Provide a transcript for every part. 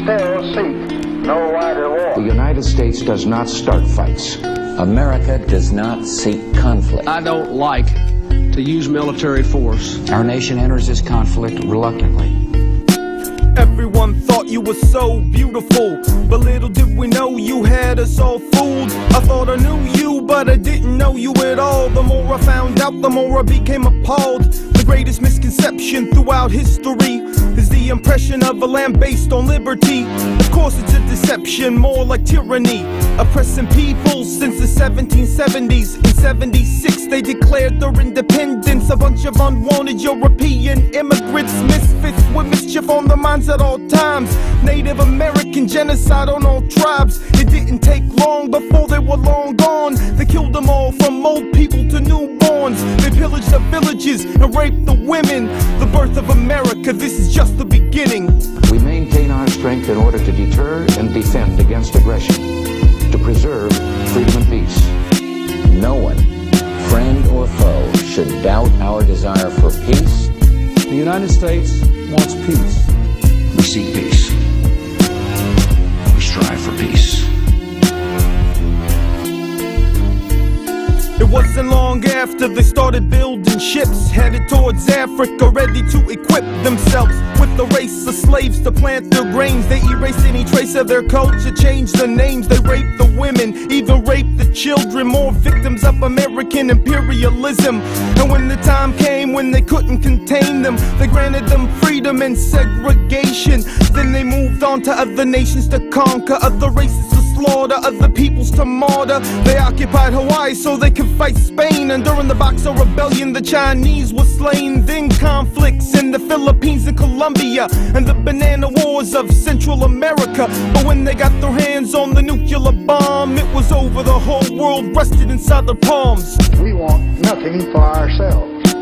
still seek no wider war. The United States does not start fights. America does not seek conflict. I don't like to use military force. Our nation enters this conflict reluctantly. Everyone thought you were so beautiful, but little did we know you had us all fooled. I thought I knew you, but I didn't know you at all. The more I found out, the more I became appalled. The greatest misconception throughout history is the impression of a land based on liberty. Of course it's a deception, more like tyranny, oppressing people since the 1770s. In 76 they declared their independence. A bunch of unwanted European immigrants, misfits with mischief on their minds at all times. Native American genocide on all tribes. It didn't take long before they were long gone. They killed them all, from old people to newborns. They pillaged the villages and raped the women. The birth of America, this is just the beginning. We maintain our strength in order to deter and defend against aggression, to preserve freedom and peace. No one, friend or foe, should doubt our desire for peace. The United States wants peace. We seek peace. We strive for peace. It wasn't long after they started building ships headed towards Africa, ready to equip themselves with the race of slaves to plant their grains. They erased any trace of their culture, changed the names. They raped the women, even raped the children. More victims of American imperialism. And when the time came when they couldn't contain them, they granted them freedom and segregation. Then they moved on to other nations to conquer, other races to slaughter, other peoples to martyr. They occupied Hawaii so they could fight Spain, and during the Boxer Rebellion the Chinese were slain. Then conflicts in the Philippines and Colombia, and the banana wars of Central America. But when they got their hands on the nuclear bomb, it was over. The whole world rested inside their palms. We want nothing for ourselves,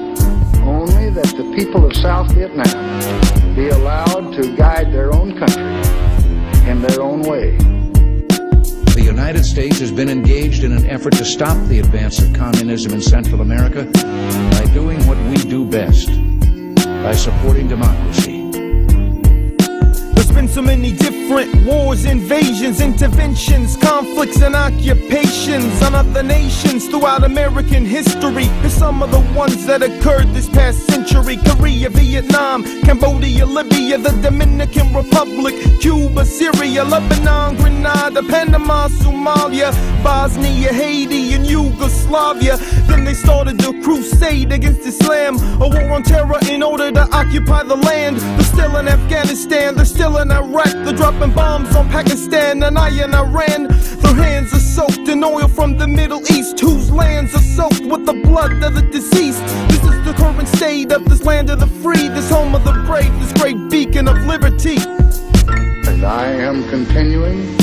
only that the people of South Vietnam be allowed to guide their own country in their own way. The United States has been engaged in an effort to stop the advance of communism in Central America by doing what we do best, by supporting democracy. There's been so many different wars, invasions, interventions, conflicts and occupations on other nations throughout American history. Here's some of the ones that occurred this past century: Korea, Vietnam, Cambodia, Libya, the Dominican Republic, Cuba, Syria, Lebanon, Grenada, Panama, Somalia, Bosnia, Haiti and Yugoslavia. Then they started the crusade against Islam, a war on terror in order to occupy the land. They're still in Afghanistan, they're still in Iraq, they're dropping bombs on Pakistan and Iran. Their hands are soaked in oil from the Middle East, whose lands are soaked with the blood of the deceased. This is the current state of this land of the free, this home of the brave, this great beacon of liberty. And I am continuing,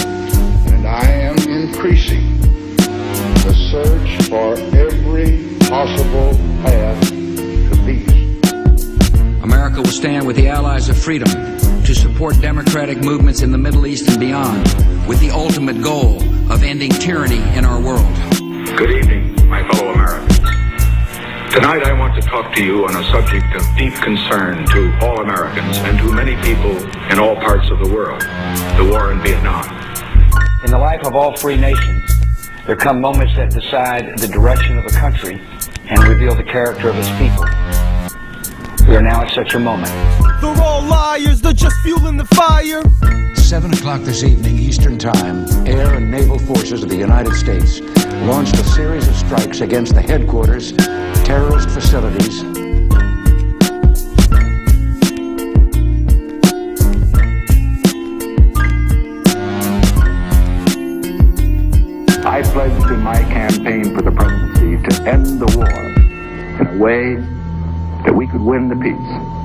and I am increasing the search for every possible path to peace. America will stand with the allies of freedom to support democratic movements in the Middle East and beyond, with the ultimate goal of ending tyranny in our world. Good evening, my fellow Americans. Tonight I want to talk to you on a subject of deep concern to all Americans and to many people in all parts of the world: the war in Vietnam. In the life of all free nations, there come moments that decide the direction of a country and reveal the character of its people. We are now at such a moment. They're all liars, they're just fueling the fire. 7 o'clock this evening, Eastern Time, air and naval forces of the United States launched a series of strikes against the headquarters, terrorist facilities, I pledged in my campaign for the presidency to end the war in a way that we could win the peace.